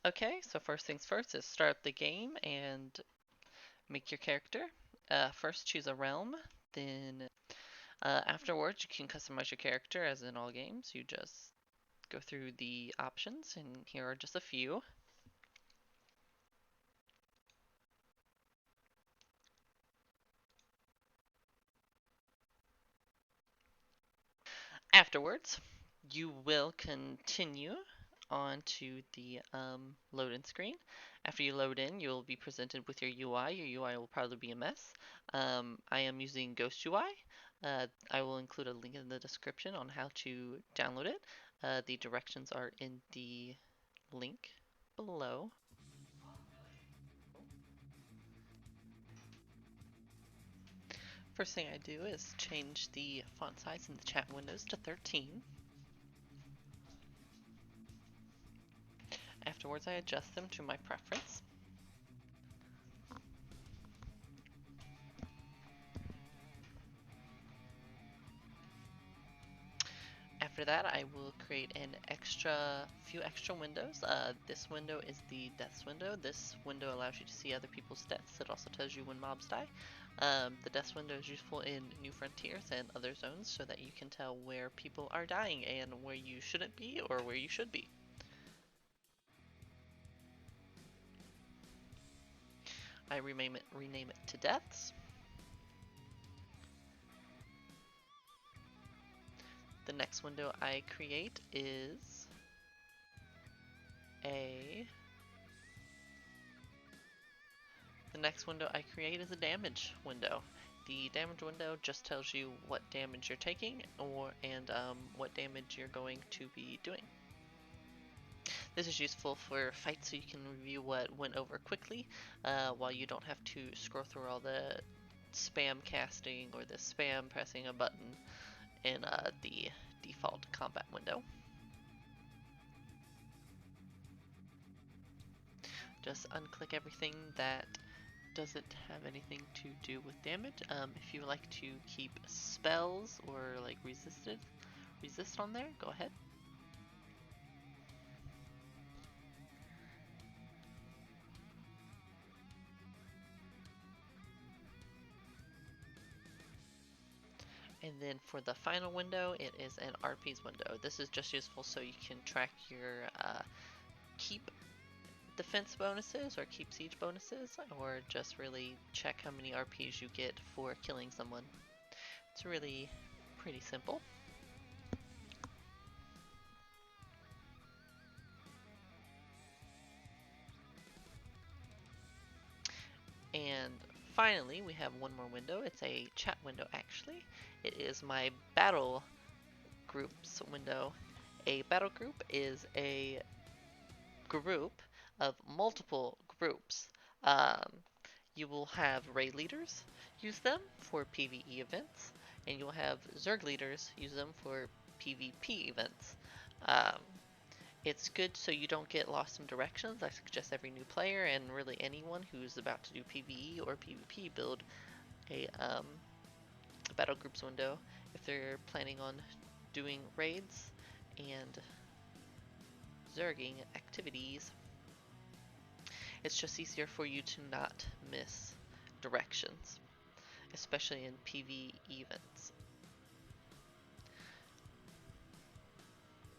Okay, so first things first is start the game and make your character. First choose a realm, then afterwards you can customize your character as in all games. You just go through the options, and here are just a few. Afterwards, you will continue on to the load-in screen. After you load in, you'll be presented with your UI. Your UI will probably be a mess. I am using Ghost UI. I will include a link in the description on how to download it. The directions are in the link below. First thing I do is change the font size in the chat windows to 13. Afterwards, I adjust them to my preference. After that, I will create few extra windows. This window is the deaths window. This window allows you to see other people's deaths. It also tells you when mobs die. The deaths window is useful in New Frontiers and other zones so that you can tell where people are dying and where you shouldn't be or where you should be. I rename it to deaths. The next window I create is a The next window I create is a damage window. The damage window just tells you what damage you're taking and what damage you're going to be doing. This is useful for fights so you can review what went over quickly while you don't have to scroll through all the spam casting or the spam pressing a button in the default combat window. Just unclick everything that doesn't have anything to do with damage. If you like to keep spells or like resist on there, go ahead. And then for the final window, it is an RP's window. This is just useful so you can track your keep defense bonuses or keep siege bonuses, or just really check how many RPs you get for killing someone. It's really pretty simple. And finally, we have one more window. It's a chat window actually. It is my battle groups window. A battle group is a group of multiple groups. Um, you will have raid leaders use them for PvE events, and you'll have Zerg leaders use them for PvP events. Um, it's good so you don't get lost in directions. I suggest every new player and really anyone who's about to do PvE or PvP build a battle groups window if they're planning on doing raids and zerging activities. It's just easier for you to not miss directions, especially in PvE events.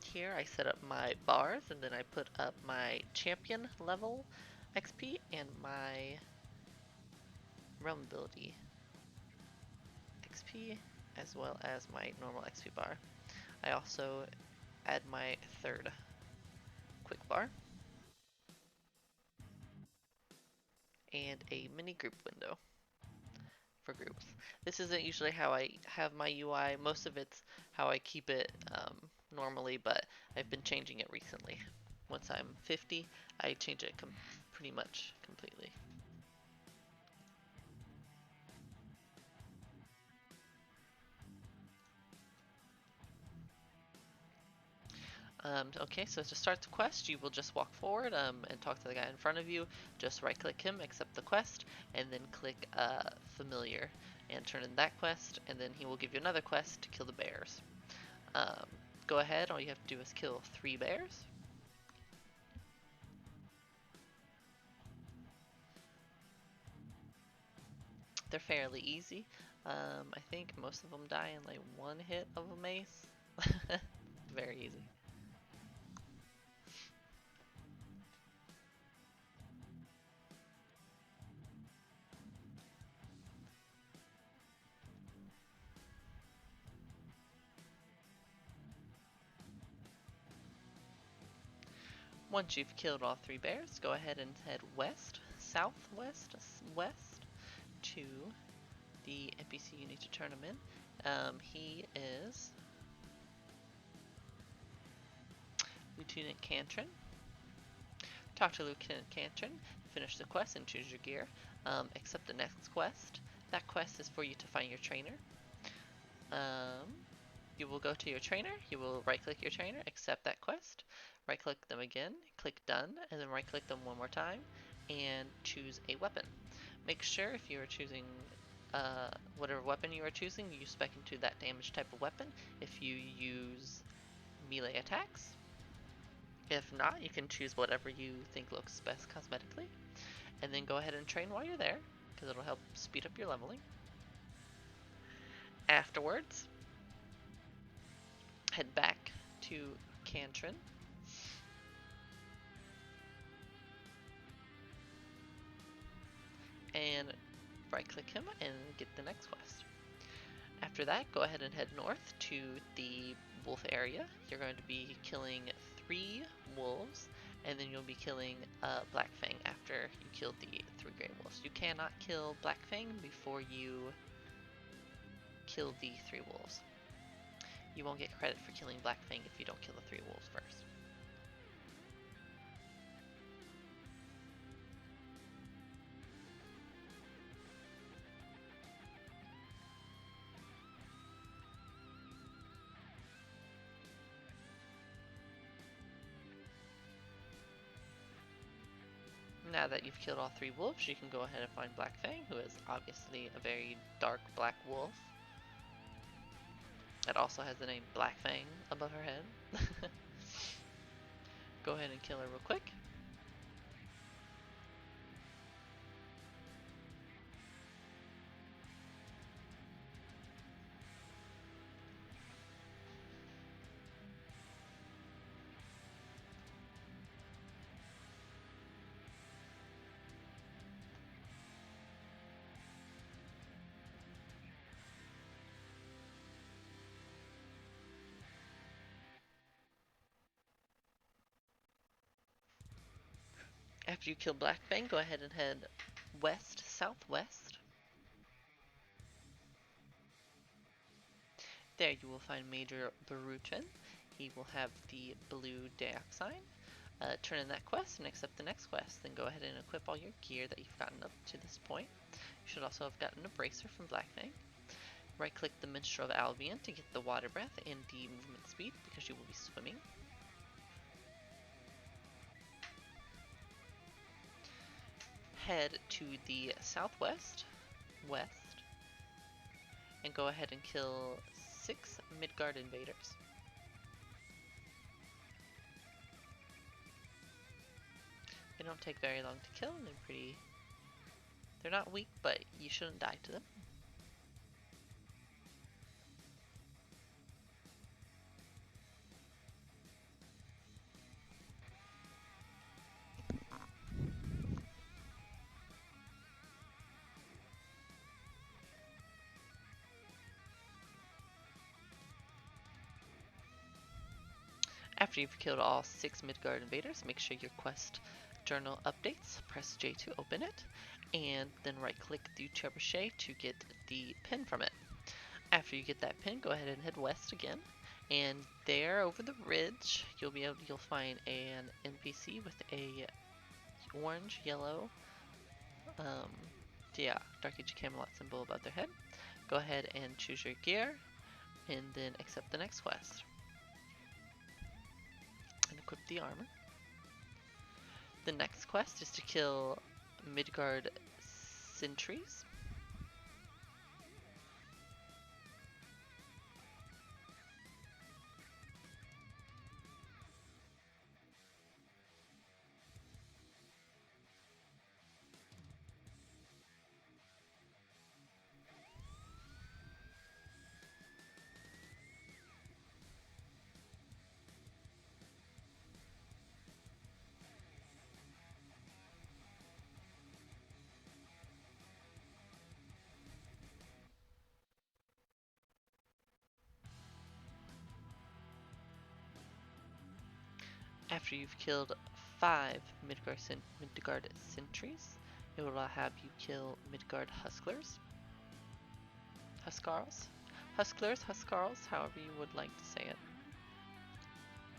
Here I set up my bars, and then I put up my champion level XP and my realm ability XP, as well as my normal XP bar. I also add my third quick bar and a mini group window for groups. This isn't usually how I have my UI. Most of it's how I keep it normally, but I've been changing it recently. Once I'm 50, I change it pretty much completely. Okay, so to start the quest, you will just walk forward and talk to the guy in front of you. Just right-click him, accept the quest, and then click Familiar and turn in that quest, and then he will give you another quest to kill the bears. Um, Go ahead, all you have to do is kill 3 bears. They're fairly easy. I think most of them die in like 1 hit of a mace. Very easy. Once you've killed all 3 bears, go ahead and head west, southwest, west to the NPC you need to turn him in. He is Lieutenant Cantron. Talk to Lieutenant Cantron, finish the quest and choose your gear. Accept the next quest. That quest is for you to find your trainer. You will go to your trainer, you will right click your trainer, accept that quest, right click them again, click done, and then right click them one more time, and choose a weapon. Make sure if you are choosing whatever weapon you are choosing, you spec into that damage type of weapon. If you use melee attacks, if not, you can choose whatever you think looks best cosmetically, and then go ahead and train while you're there, because it'll help speed up your leveling. Afterwards, head back to Cantron, and right click him and get the next quest. After that, go ahead and head north to the wolf area. You're going to be killing 3 wolves, and then you'll be killing Black Fang after you kill the 3 gray wolves. You cannot kill Black Fang before you kill the 3 wolves. You won't get credit for killing Black Fang if you don't kill the 3 wolves first. Now that you've killed all 3 wolves, you can go ahead and find Black Fang, who is obviously a very dark black wolf. It also has the name Black Fang above her head. Go ahead and kill her real quick. After you kill Black Fang, go ahead and head west-southwest. There you will find Major Baruchin. He will have the blue DAoC sign. Turn in that quest and accept the next quest. Then go ahead and equip all your gear that you've gotten up to this point. You should also have gotten a bracer from Black Fang. Right click the Minstrel of Albion to get the water breath and the movement speed because you will be swimming. Head to the southwest, west, and go ahead and kill 6 Midgard invaders. They don't take very long to kill, and they're not weak, but you shouldn't die to them. After you've killed all 6 Midgard invaders, make sure your quest journal updates. Press J to open it, and then right click the trebuchet to get the pin from it. After you get that pin, go ahead and head west again, and there over the ridge you'll find an NPC with a orange, yellow, Dark Age Camelot symbol above their head. Go ahead and choose your gear, and then accept the next quest. equip the armor. The next quest is to kill Midgard sentries. After you've killed 5 Midgard sentries, it will have you kill Midgard husklers. Husklers, however you would like to say it.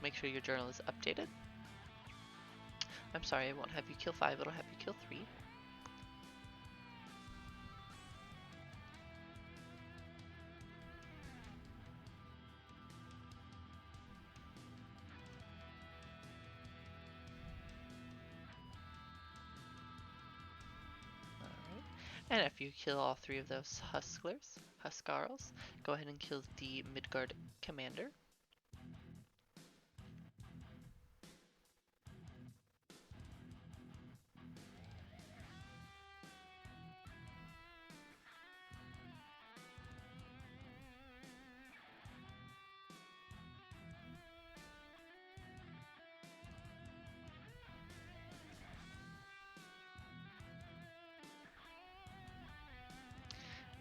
Make sure your journal is updated. I'm sorry, it won't have you kill 5, it'll have you kill 3. And after you kill all 3 of those Huskarls, go ahead and kill the Midgard commander.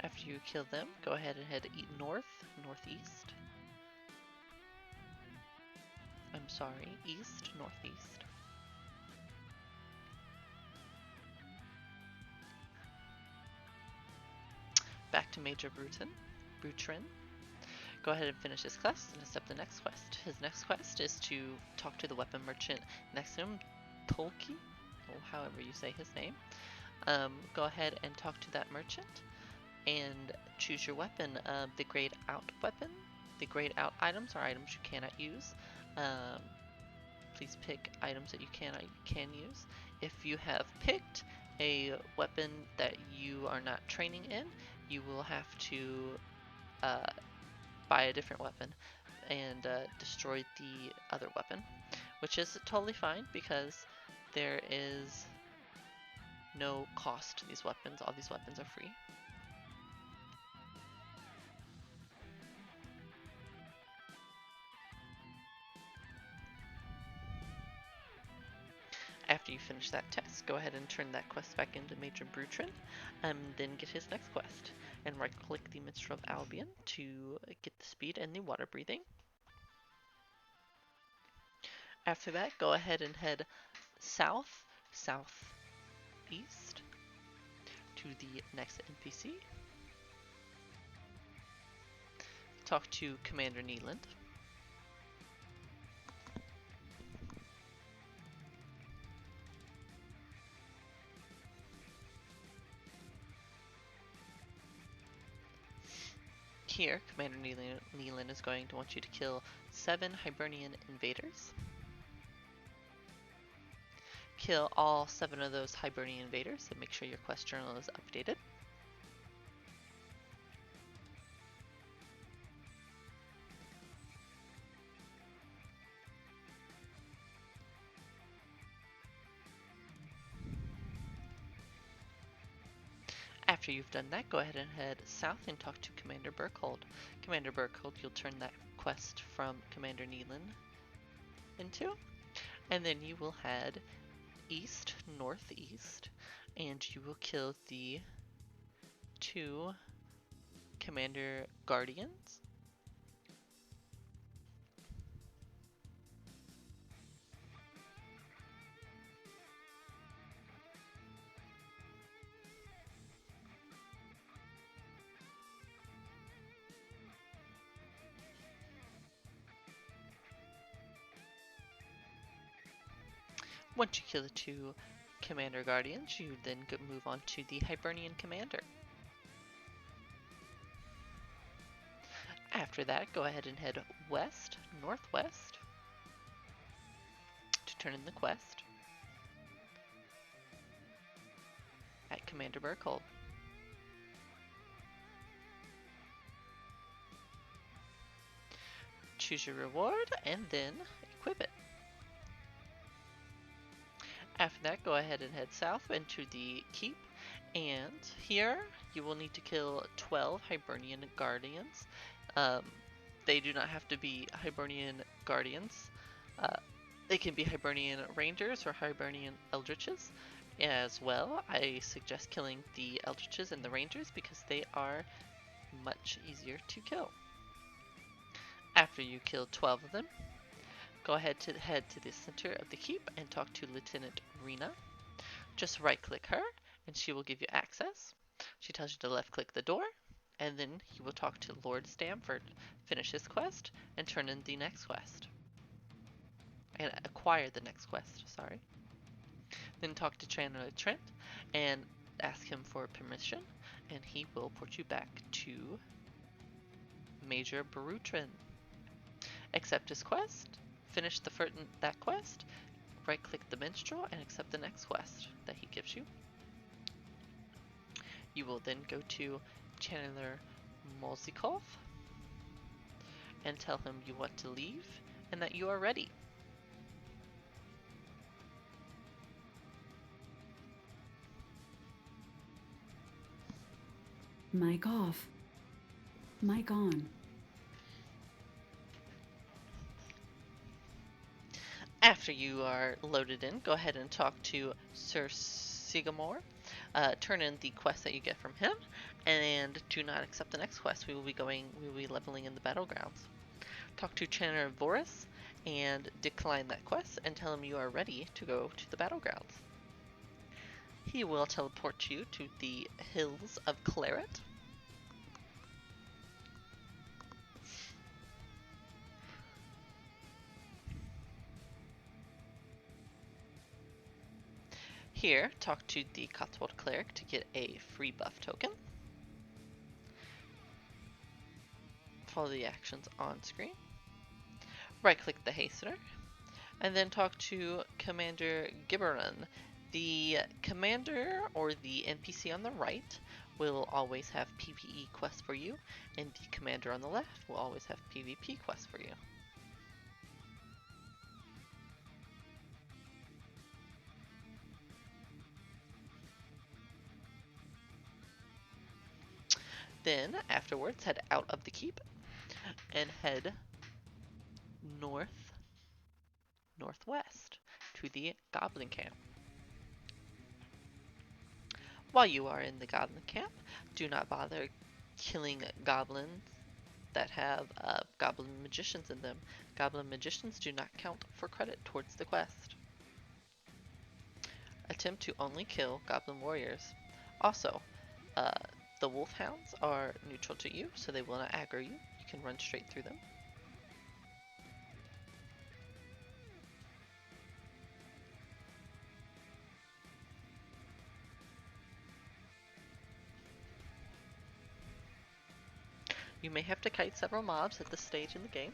After you kill them, go ahead and head northeast. I'm sorry, northeast. Back to Major Brutrin. Go ahead and finish his quest and accept the next quest. His next quest is to talk to the weapon merchant next to him, Tolki, or however you say his name. Go ahead and talk to that merchant and choose your weapon. The grayed out weapon. The grayed out items are items you cannot use. Please pick items that you can use. If you have picked a weapon that you are not training in, you will have to buy a different weapon and destroy the other weapon, which is totally fine because there is no cost to these weapons. All these weapons are free. After you finish that test, go ahead and turn that quest back into Major Brutrin, and then get his next quest. And right-click the Minstrel of Albion to get the speed and the water breathing. After that, go ahead and head southeast to the next NPC. Talk to Commander Neeland. Here, Commander Neeland is going to want you to kill 7 Hibernian invaders. Kill all 7 of those Hibernian invaders and make sure your quest journal is updated. After you've done that, go ahead and head south and talk to Commander Burkhold. Commander Burkhold, you'll turn that quest from Commander Neeland into, and then you will head northeast, and you will kill the 2 Commander Guardians. Once you kill the 2 Commander Guardians, you then move on to the Hibernian Commander. After that, go ahead and head northwest. to turn in the quest at Commander Burkhold. Choose your reward and then equip it. After that, go ahead and head south into the keep, and here you will need to kill 12 Hibernian Guardians. They do not have to be Hibernian Guardians. They can be Hibernian Rangers or Hibernian Eldritches as well. I suggest killing the Eldritches and the Rangers because they are much easier to kill. After you kill 12 of them, go ahead to head to the center of the keep and talk to Lieutenant Rena. Just right click her and she will give you access. She tells you to left click the door, and then you will talk to Lord Stamford, finish his quest, and turn in the next quest. And acquire the next quest, sorry. Then talk to Chandler Trent and ask him for permission, and he will port you back to Major Barutrin. Accept his quest, finish that quest, right click the minstrel and accept the next quest that he gives you. You will then go to Chandler Molzikov and tell him you want to leave and that you are ready. Mic off. Mic on. After you are loaded in, go ahead and talk to Sir Sigamore. Turn in the quest that you get from him, and do not accept the next quest. We will be leveling in the battlegrounds. Talk to Chandler Voris and decline that quest and tell him you are ready to go to the battlegrounds. He will teleport you to the Hills of Claret. Here, talk to the Cotswold Cleric to get a free buff token. Follow the actions on screen. Right-click the Hastener, and then talk to Commander Gibberon. The commander or the NPC on the right will always have PvE quests for you, and the commander on the left will always have PvP quests for you. Then, afterwards, head out of the keep and head northwest to the Goblin Camp. While you are in the Goblin Camp, do not bother killing goblins that have Goblin Magicians in them. Goblin Magicians do not count for credit towards the quest. Attempt to only kill Goblin Warriors. Also, the Wolfhounds are neutral to you, so they will not aggro you. You can run straight through them. You may have to kite several mobs at this stage in the game,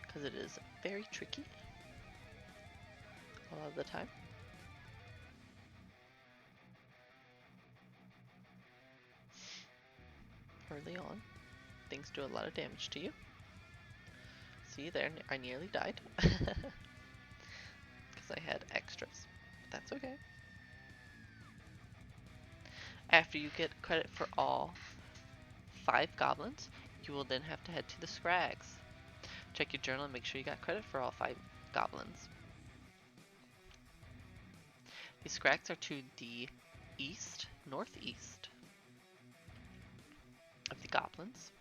because it is very tricky a lot of the time. Early on, things do a lot of damage to you. See there, I nearly died, because I had extras, but that's okay. After you get credit for all 5 goblins, you will then have to head to the Scrags. Check your journal and make sure you got credit for all 5 goblins. The Scrags are to the northeast of the goblins.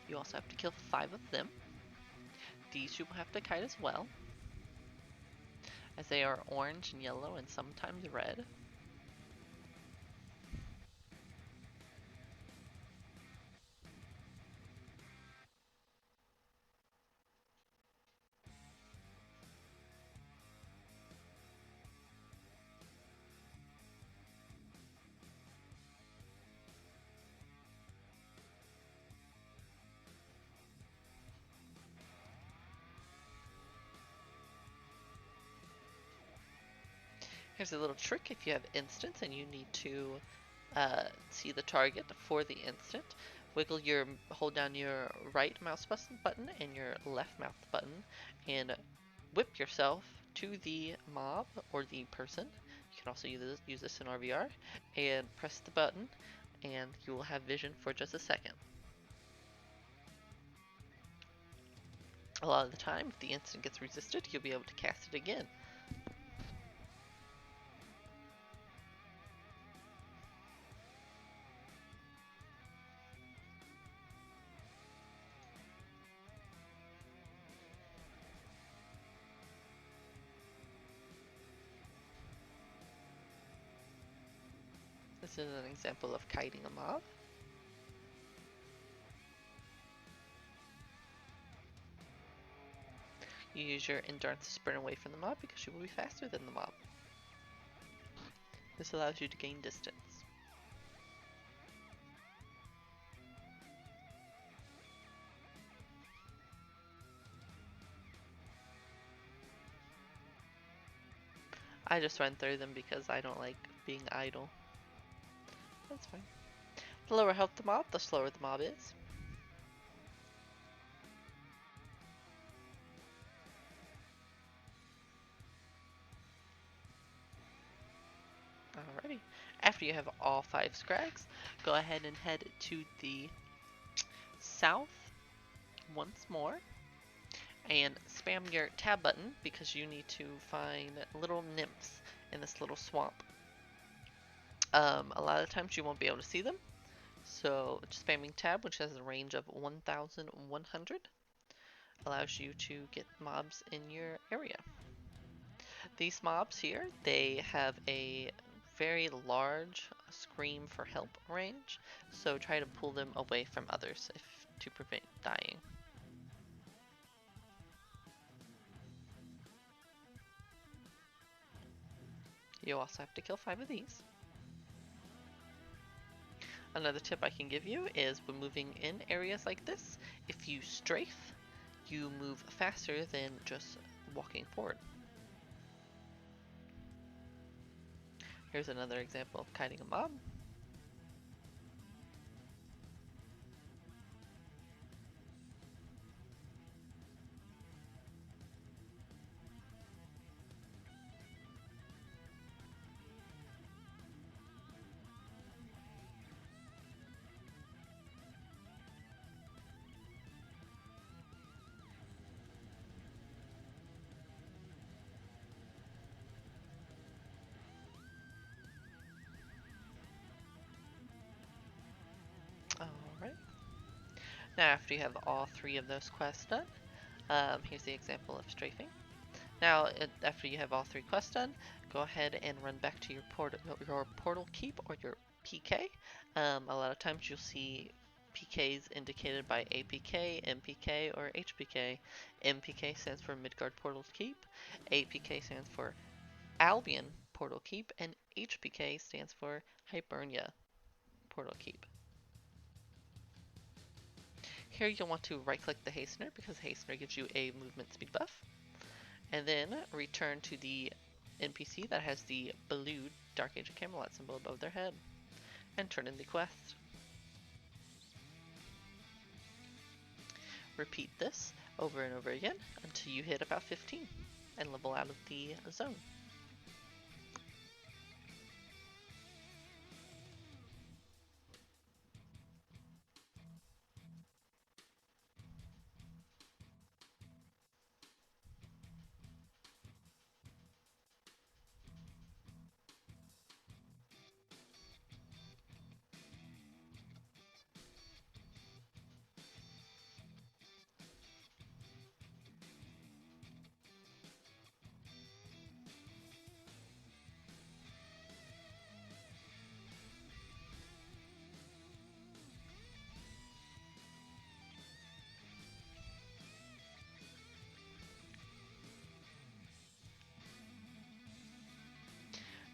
You also have to kill 5 of them. These you will have to kite as well, as they are orange and yellow and sometimes red. Here's a little trick if you have instants and you need to see the target for the instant. Hold down your right mouse button and your left mouse button and whip yourself to the mob or the person. You can also use this in RVR and press the button and you will have vision for just a second. A lot of the time, if the instant gets resisted, you'll be able to cast it again. This is an example of kiting a mob. You use your endurance to sprint away from the mob because you will be faster than the mob. This allows you to gain distance. I just run through them because I don't like being idle. That's fine. The lower health the mob, the slower the mob is. Alrighty. After you have all 5 scrags, go ahead and head to the south once more and spam your tab button because you need to find little nymphs in this little swamp. A lot of times you won't be able to see them, so spamming tab, which has a range of 1,100, allows you to get mobs in your area. These mobs here, they have a very large scream for help range, so try to pull them away from others to prevent dying. You also have to kill 5 of these. Another tip I can give you is when moving in areas like this, if you strafe, you move faster than just walking forward. Here's another example of kiting a mob. Alright. Now after you have all 3 of those quests done, here's the example of strafing. Now, after you have all 3 quests done, go ahead and run back to your portal keep or your PK. A lot of times you'll see PKs indicated by APK, MPK, or HPK. MPK stands for Midgard Portal Keep, APK stands for Albion Portal Keep, and HPK stands for Hibernia Portal Keep. Here you'll want to right click the Hastener because Hastener gives you a movement speed buff. And then return to the NPC that has the blue Dark Age of Camelot symbol above their head and turn in the quest. Repeat this over and over again until you hit about 15 and level out of the zone.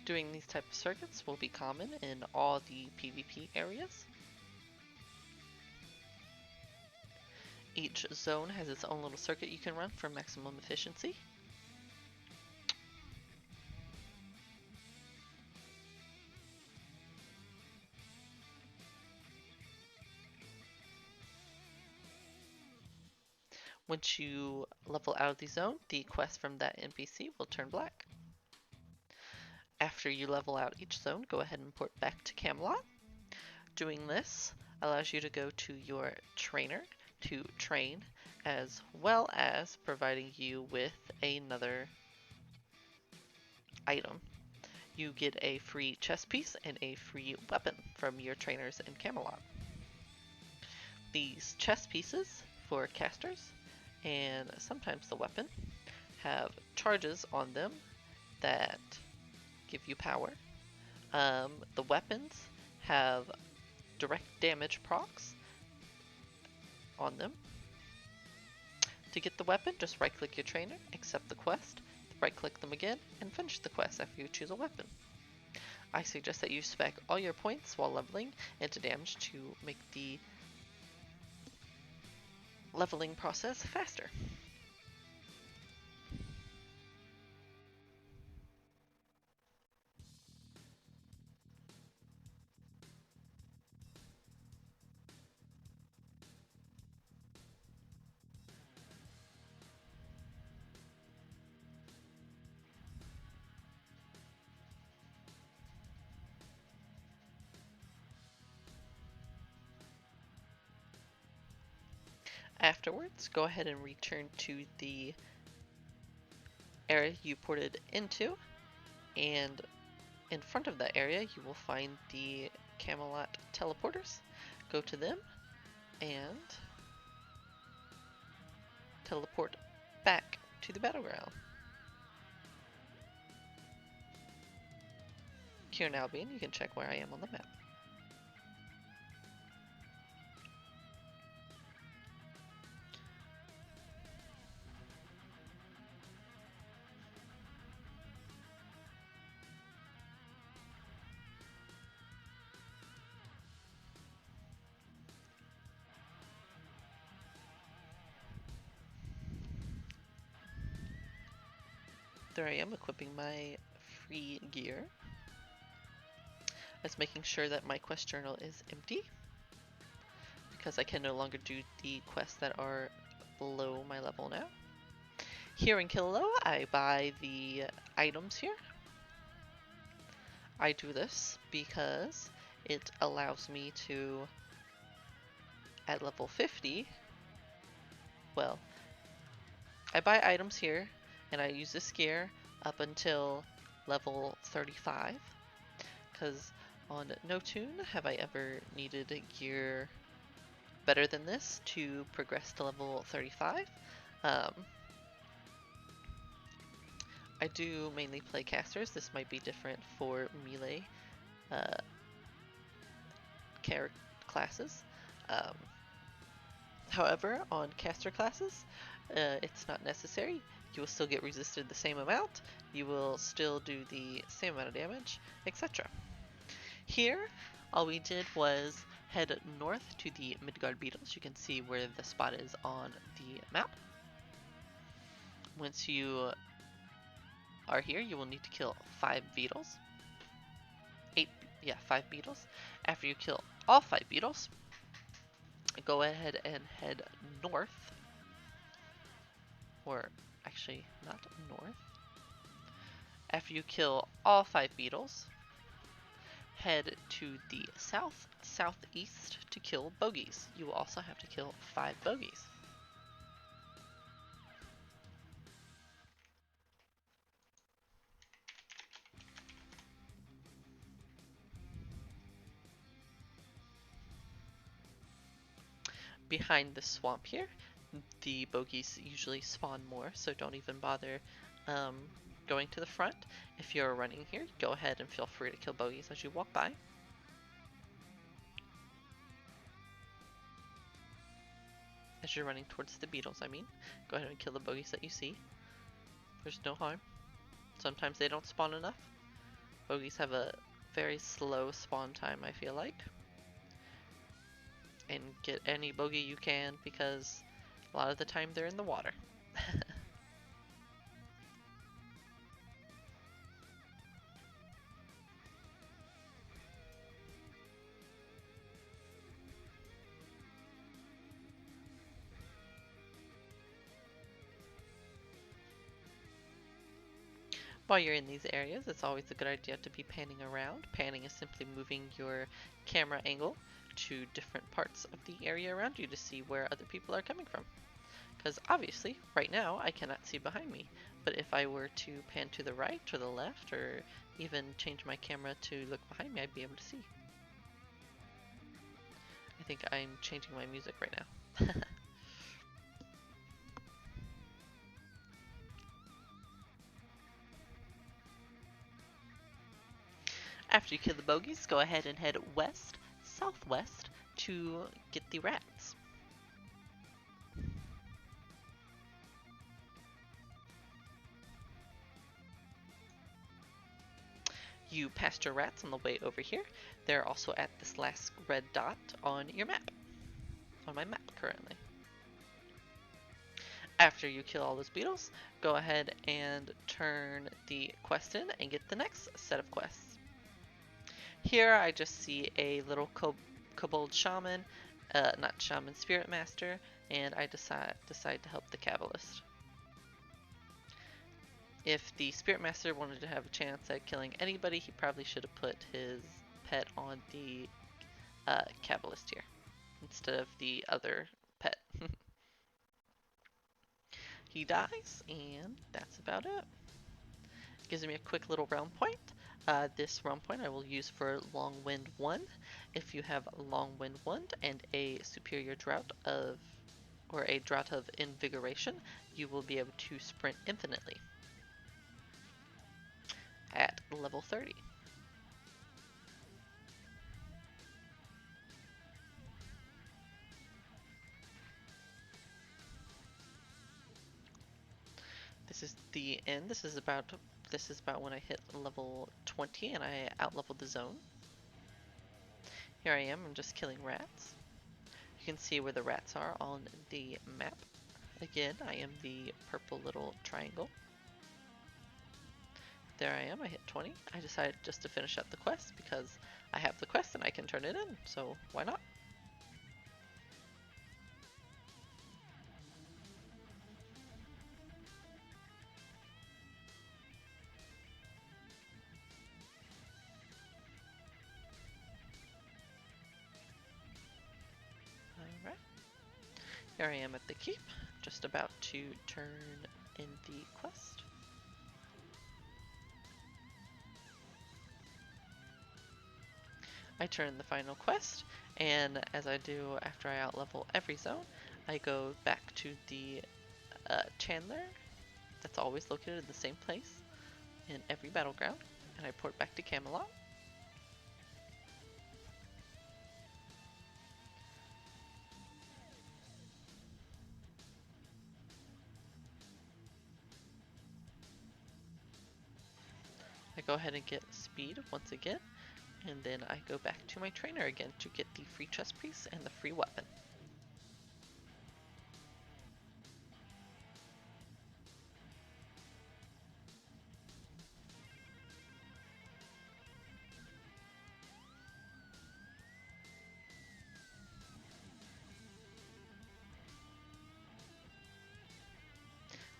Doing these type of circuits will be common in all the PvP areas. Each zone has its own little circuit you can run for maximum efficiency. Once you level out of the zone, the quest from that NPC will turn black. After you level out each zone, go ahead and port back to Camelot. Doing this allows you to go to your trainer to train, as well as providing you with another item. You get a free chest piece and a free weapon from your trainers in Camelot. These chest pieces for casters, and sometimes the weapon, have charges on them that give you power. The weapons have direct damage procs on them. To get the weapon, just right click your trainer, accept the quest, right click them again, and finish the quest after you choose a weapon. I suggest that you spec all your points while leveling into damage to make the leveling process faster. Afterwards, go ahead and return to the area you ported into, and in front of that area you will find the Camelot teleporters. Go to them and teleport back to the battleground. Here in Albion, you can check where I am on the map. There I am, equipping my free gear. That's making sure that my quest journal is empty, because I can no longer do the quests that are below my level now. Here in Killaloe, I buy the items here. I do this because it allows me to, at level 50, well, I buy items here and I use this gear up until level 35, because on no tune have I ever needed gear better than this to progress to level 35. I do mainly play casters. This might be different for melee classes. However, on caster classes, it's not necessary. You will still get resisted the same amount, you will still do the same amount of damage, etc. Here, all we did was head north to the Midgard beetles. You can see where the spot is on the map. Once you are here, you will need to kill 5 beetles. 5 beetles. After you kill all 5 beetles, go ahead and head north. Or actually, not north. After you kill all 5 beetles, head to the southeast to kill bogies. You will also have to kill 5 bogies. Behind the swamp here, the bogies usually spawn more, so don't even bother going to the front. If you're running here, go ahead and feel free to kill bogies as you walk by. As you're running towards the beetles, I mean. Go ahead and kill the bogies that you see. There's no harm. Sometimes they don't spawn enough. Bogies have a very slow spawn time, I feel like. And get any bogey you can, because a lot of the time they're in the water. While you're in these areas, it's always a good idea to be panning around. Panning is simply moving your camera angle to different parts of the area around you to see where other people are coming from. Because obviously, right now, I cannot see behind me. But if I were to pan to the right or the left, or even change my camera to look behind me, I'd be able to see. I think I'm changing my music right now. After you kill the bogeys, go ahead and head west, southwest to get the rats. You passed your rats on the way over here. They're also at this last red dot on your map, on my map currently. After you kill all those beetles, go ahead and turn the quest in and get the next set of quests. Here I just see a little kobold shaman, not shaman, spirit master, and I decide to help the cabalist. If the spirit master wanted to have a chance at killing anybody, he probably should have put his pet on the cabalist here instead of the other pet. He dies, and that's about it. Gives me a quick little realm point. This realm point I will use for Long Wind 1. If you have Long Wind 1 and a superior drought of, or a drought of invigoration, you will be able to sprint infinitely at level 30. This is the end. This is about when I hit level 20 and I outleveled the zone. Here I am, I'm just killing rats. You can see where the rats are on the map. Again, I am the purple little triangle. There I am, I hit 20. I decided just to finish up the quest because I have the quest and I can turn it in, so why not? Alright. Here I am at the keep, just about to turn in the quest. I turn in the final quest, and as I do after I outlevel every zone, I go back to the Chandler that's always located in the same place in every battleground, and I port back to Camelot. I go ahead and get speed once again, and then I go back to my trainer again to get the free chest piece and the free weapon.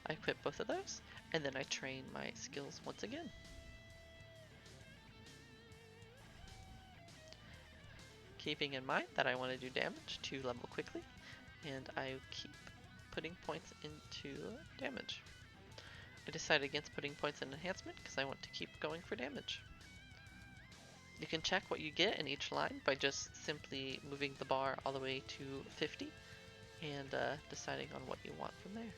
I equip both of those, and then I train my skills once again. Keeping in mind that I want to do damage to level quickly, and I keep putting points into damage. I decided against putting points in enhancement because I want to keep going for damage. You can check what you get in each line by just simply moving the bar all the way to 50 and deciding on what you want from there.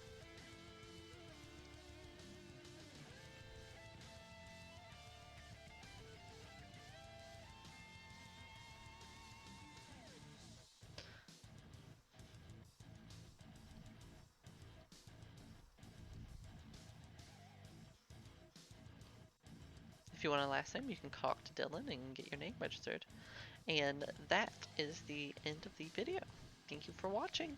If you want a last name, you can talk to Dylan and get your name registered. And that is the end of the video. Thank you for watching.